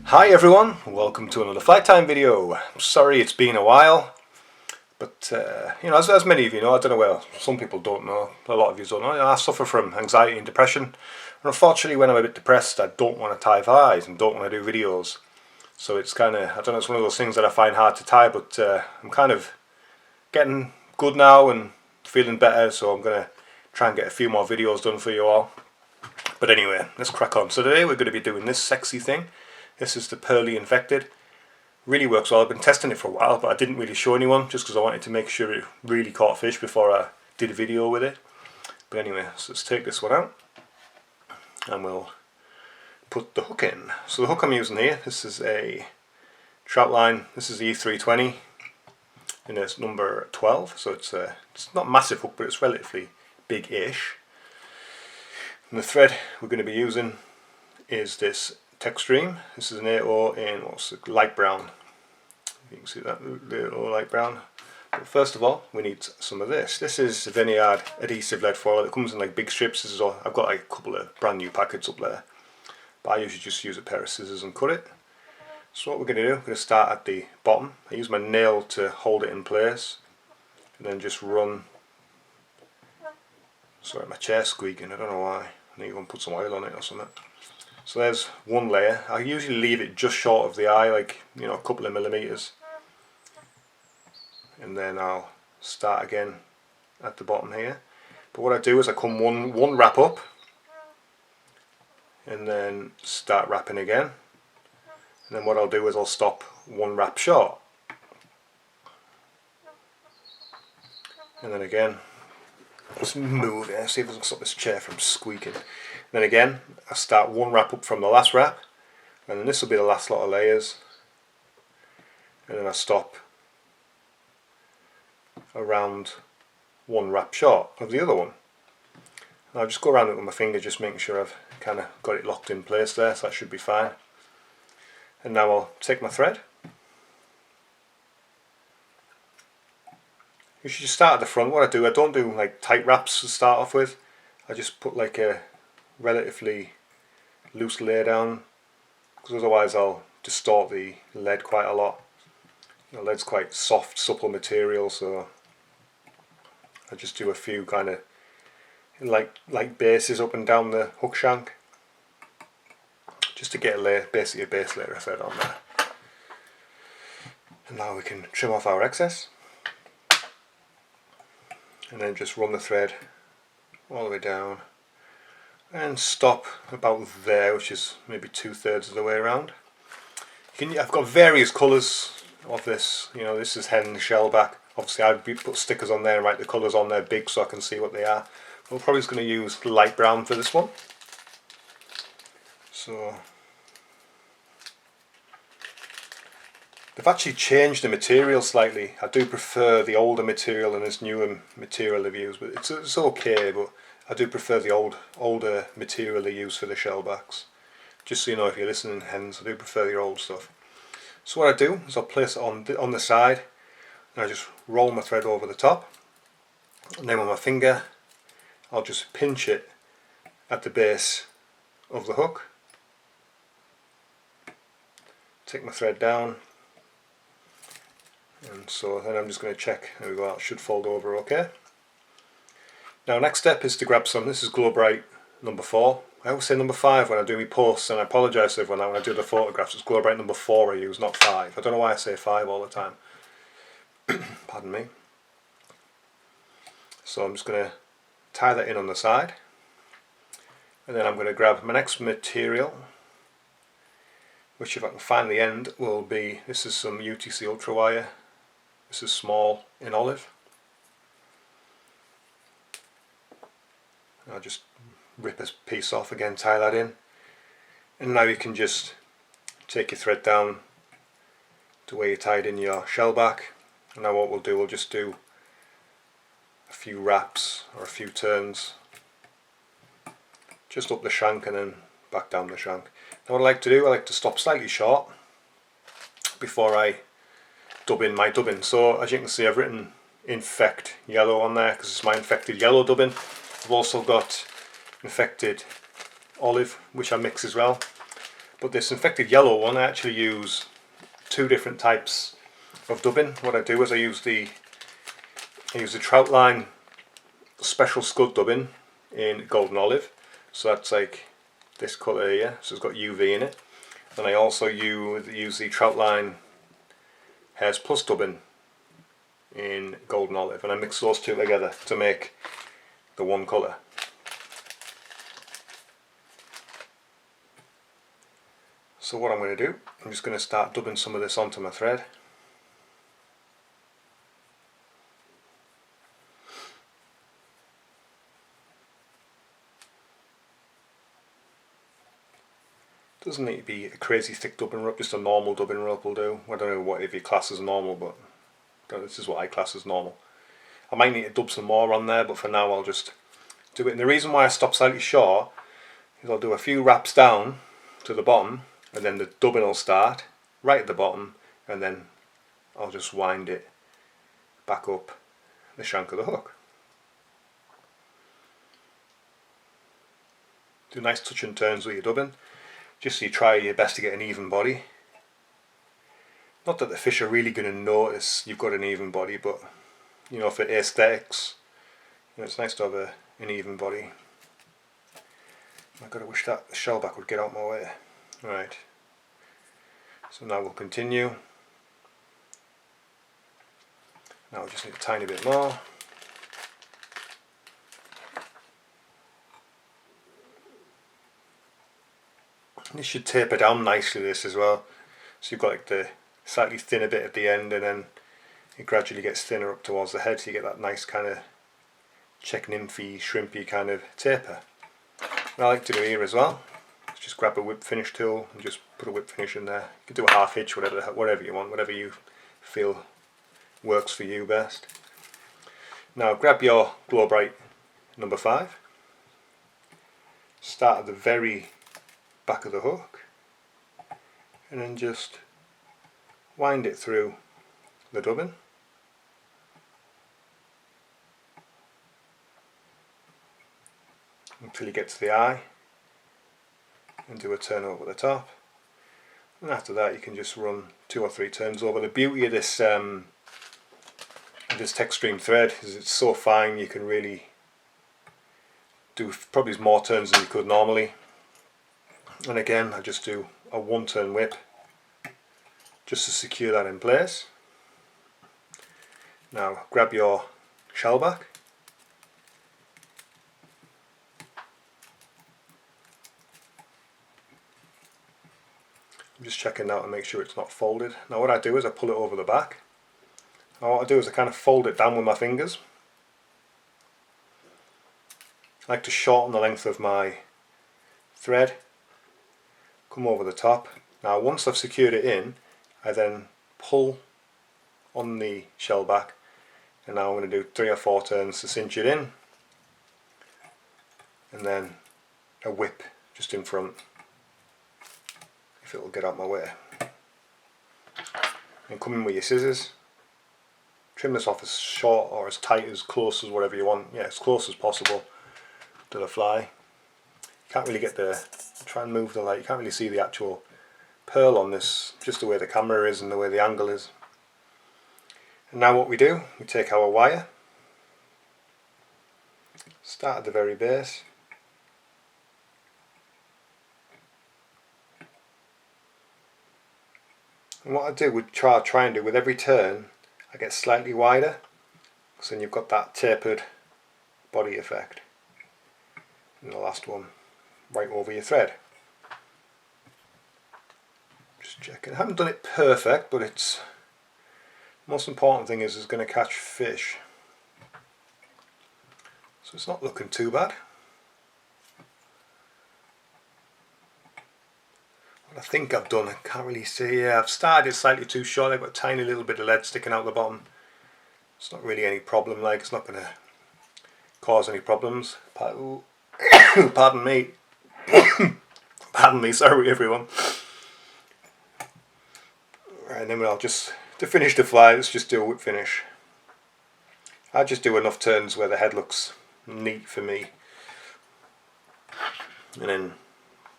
Hi everyone, welcome to another flight time video. I'm sorry it's been a while, but as many of you know, I don't know, well, some people don't know, a lot of you don't know, I suffer from anxiety and depression, and unfortunately when I'm a bit depressed I don't want to tie flies and don't want to do videos. So it's kind of, I don't know, it's one of those things that I find hard to tie, but I'm kind of getting good now and feeling better, so I'm going to try and get a few more videos done for you all. But anyway, let's crack on. So today we're going to be doing this sexy thing. This is the Pearly Infected. Really works well. I've been testing it for a while, but I didn't really show anyone just because I wanted to make sure it really caught fish before I did a video with it. But anyway, so let's take this one out and we'll put the hook in. So the hook I'm using here, this is a trout line. This is the E320 and it's number 12. So it's not a massive hook, but it's relatively big-ish. And the thread we're going to be using is this Textream. This is an 8/0 in what's it, light brown. You can see that, the light brown. But first of all, we need some of this. This is Vineyard adhesive lead foil. It comes in like big strips. This is all, I've got like a couple of brand new packets up there, but I usually just use a pair of scissors and cut it. So what we're going to do, we're going to start at the bottom. I use my nail to hold it in place, and then just run. Sorry, my chair's squeaking. I don't know why. I need to go and put some oil on it or something. So there's one layer. I usually leave it just short of the eye, like, you know, a couple of millimeters. And then I'll start again at the bottom here. But what I do is I come one wrap up and then start wrapping again. And then what I'll do is I'll stop one wrap short. And then again, let's move it, see if I can stop this chair from squeaking. Then again, I start one wrap up from the last wrap, and then this will be the last lot of layers, and then I stop around one wrap short of the other one. And I'll just go around it with my finger, just making sure I've kind of got it locked in place there, so that should be fine. And now I'll take my thread. You should just start at the front. What I don't do like tight wraps to start off with. I just put like a relatively loose lay down, because otherwise I'll distort the lead quite a lot. The lead's quite soft, supple material, so I just do a few kind of like bases up and down the hook shank, just to get a layer, basically a base layer of thread on there. And now we can trim off our excess, and then just run the thread all the way down and stop about there, which is maybe 2/3 of the way around. I've got various colours of this. You know, this is hen shellback. Obviously I'd put stickers on there and write the colours on there big so I can see what they are. We're probably just going to use light brown for this one. So they've actually changed the material slightly. I do prefer the older material than this newer material they've used, but it's okay, but I do prefer the older material they use for the shellbacks. Just so you know, if you're listening hens, I do prefer the old stuff. So what I do is I'll place it on the side, and I just roll my thread over the top, and then with my finger I'll just pinch it at the base of the hook, take my thread down, and so then I'm just going to check, there we go, it should fold over okay. Now next step is to grab some, this is Glow Bright number 4. I always say number 5 when I do my posts, and I apologise to everyone when I do the photographs. It's Glow Bright number 4 I use, not 5. I don't know why I say 5 all the time. Pardon me. So I'm just going to tie that in on the side, and then I'm going to grab my next material, which if I can find the end will be, this is some UTC Ultra Wire. This is small in olive. I'll just rip a piece off again, tie that in, and now you can just take your thread down to where you tied in your shellback. And now what we'll do, we'll just do a few wraps or a few turns just up the shank and then back down the shank. Now what I like to do, I like to stop slightly short before I dub in my dubbing. So as you can see, I've written Infect Yellow on there because it's my infected yellow dubbing. I've also got infected olive, which I mix as well. But this infected yellow one, I actually use two different types of dubbing. What I do is I use the Troutline Special Scud dubbing in Golden Olive. So that's like this colour here, so it's got UV in it. And I also use the Troutline Hairs Plus dubbing in Golden Olive, and I mix those two together to make the one colour. So what I'm going to do, I'm just going to start dubbing some of this onto my thread. Doesn't need to be a crazy thick dubbing rope, just a normal dubbing rope will do. I don't know what if you class as normal, but this is what I class as normal. I might need to dub some more on there, but for now I'll just do it. And the reason why I stop slightly short is I'll do a few wraps down to the bottom, and then the dubbing will start right at the bottom, and then I'll just wind it back up the shank of the hook. Do nice touch and turns with your dubbing, just so you try your best to get an even body. Not that the fish are really going to notice you've got an even body, but you know, for aesthetics, you know, it's nice to have an even body. I've got to wish that the shellback would get out my way. Right, so now we'll continue. Now we just need a tiny bit more. This should taper down nicely, this as well. So you've got like the slightly thinner bit at the end, and then it gradually gets thinner up towards the head, so you get that nice kind of chick nymphy, shrimpy kind of taper. What I like to do here as well is just grab a whip finish tool and just put a whip finish in there. You can do a half hitch, whatever you want, whatever you feel works for you best. Now grab your Glow Bright number 5. Start at the very back of the hook, and then just wind it through the dubbing. Until you get to the eye, and do a turn over the top, and after that you can just run 2 or 3 turns over. The beauty of this Textreme thread is it's so fine you can really do probably more turns than you could normally. And again, I just do a 1-turn whip just to secure that in place. Now grab your shellback, I'm just checking out to make sure it's not folded. Now what I do is I pull it over the back. Now what I do is I kind of fold it down with my fingers. I like to shorten the length of my thread, come over the top. Now once I've secured it in, I then pull on the shellback, and now I'm going to do 3 or 4 turns to cinch it in, and then a whip just in front if it will get out my way. And come in with your scissors, trim this off as short or as tight, as close as whatever you want, yeah, as close as possible to the fly. Can't really get the, try and move the light, you can't really see the actual pearl on this, just the way the camera is and the way the angle is. And now what we do, we take our wire, start at the very base, and what I do would try and do with every turn, I get slightly wider, so then you've got that tapered body effect. And the last one, right over your thread. Just checking. I haven't done it perfect, but it's most important thing is it's going to catch fish. So it's not looking too bad. What I think I've done, I can't really see. Yeah, I've started slightly too short. I've got a tiny little bit of lead sticking out the bottom. It's not really any problem, like it's not going to cause any problems. Pardon me. Pardon me, sorry everyone. Right, and then I'll just, to finish the fly, let's just do a whip finish. I'll just do enough turns where the head looks neat for me. And then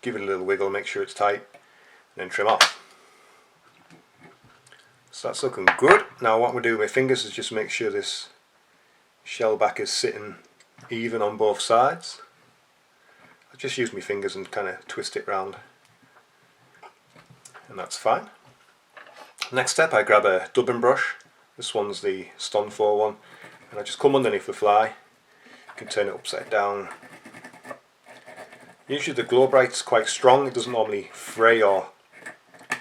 give it a little wiggle, make sure it's tight. then trim off. So that's looking good. Now what I'm going to do with my fingers is just make sure this shell back is sitting even on both sides. I just use my fingers and kind of twist it round, and that's fine. Next step, I grab a dubbing brush. This one's the Stone 4 one, and I just come underneath the fly. You can turn it upside down. Usually the glow bright's quite strong. It doesn't normally fray or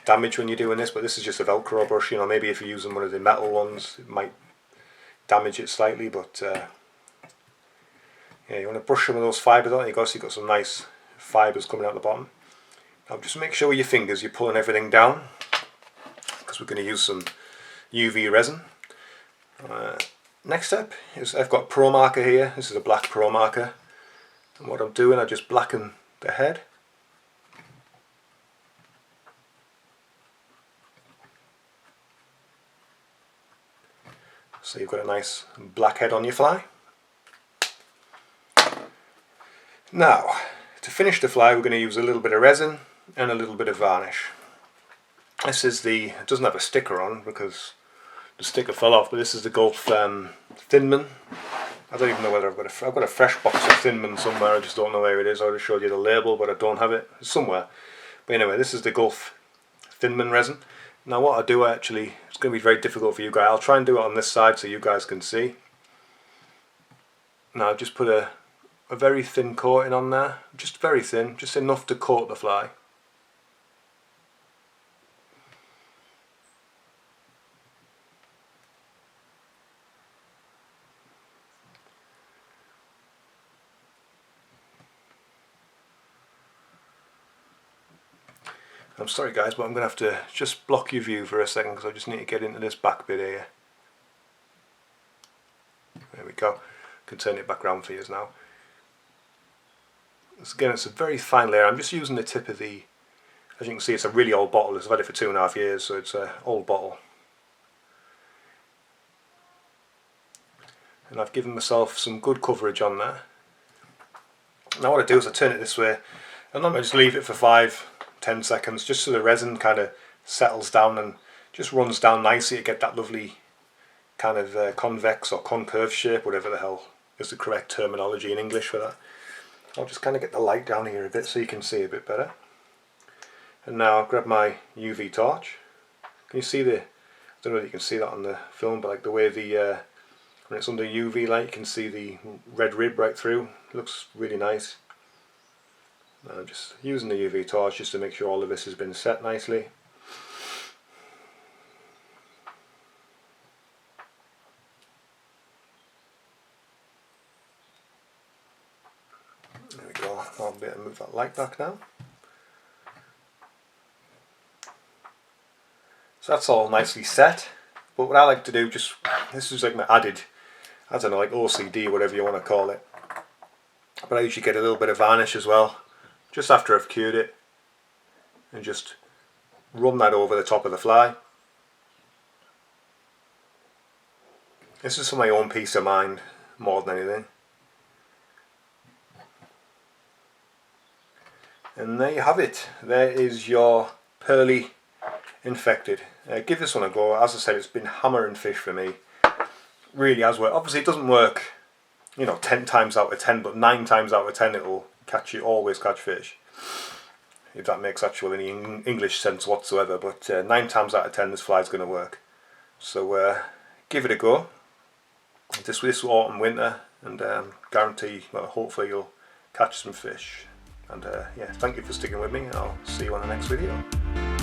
damage when you're doing this, but this is just a Velcro brush. You know, maybe if you're using one of the metal ones, it might damage it slightly, but yeah, you want to brush some of those fibres on it. So you've got some nice fibres coming out the bottom. Now just make sure with your fingers you're pulling everything down, because we're going to use some UV resin. Next step is I've got Pro marker here. This is a black Pro marker, and what I'm doing, I just blacken the head. So you've got a nice black head on your fly. Now, to finish the fly, we're going to use a little bit of resin and a little bit of varnish. This is the, it doesn't have a sticker on because the sticker fell off, but this is the Gulf Thinman. I don't even know whether I've got a fresh box of Thinman somewhere. I just don't know where it is. I would have showed you the label, but I don't have it. It's somewhere. But anyway, this is the Gulf Thinman resin. Now what I do actually, it's going to be very difficult for you guys. I'll try and do it on this side so you guys can see. Now I've just put a very thin coating on there, just very thin, just enough to coat the fly. I'm sorry guys, but I'm going to have to just block your view for a second because I just need to get into this back bit here. There we go. I can turn it back around for you now. Again, it's a very fine layer. I'm just using the tip of the, as you can see, it's a really old bottle. I've had it for 2.5 years, so it's an old bottle. And I've given myself some good coverage on there. Now what I do is I turn it this way, and then I just leave it for 5-10 seconds, just so the resin kind of settles down and just runs down nicely to get that lovely kind of convex or concave shape, whatever the hell is the correct terminology in English for that. I'll just kind of get the light down here a bit so you can see a bit better. And now I'll grab my UV torch. Can you see the, I don't know if you can see that on the film, but like the way the, when it's under UV light, you can see the red rib right through. It looks really nice. I'm just using the UV torch just to make sure all of this has been set nicely. There we go. I'll be able to move that light back now. So that's all nicely set. But what I like to do, just, this is like my added, I don't know, like OCD, whatever you want to call it. But I usually get a little bit of varnish as well, just after I've cured it, and just run that over the top of the fly. This is for my own peace of mind more than anything. And there you have it. There is your Pearly infected. Give this one a go. As I said, it's been hammering fish for me. Really has worked. Obviously it doesn't work, you know, 10 times out of 10, but 9 times out of 10 it'll catch you, always catch fish. If that makes actual any English sense whatsoever, but 9 times out of 10 this fly's going to work. So give it a go this autumn, winter, and guarantee, well, hopefully you'll catch some fish. And yeah, thank you for sticking with me, and I'll see you on the next video.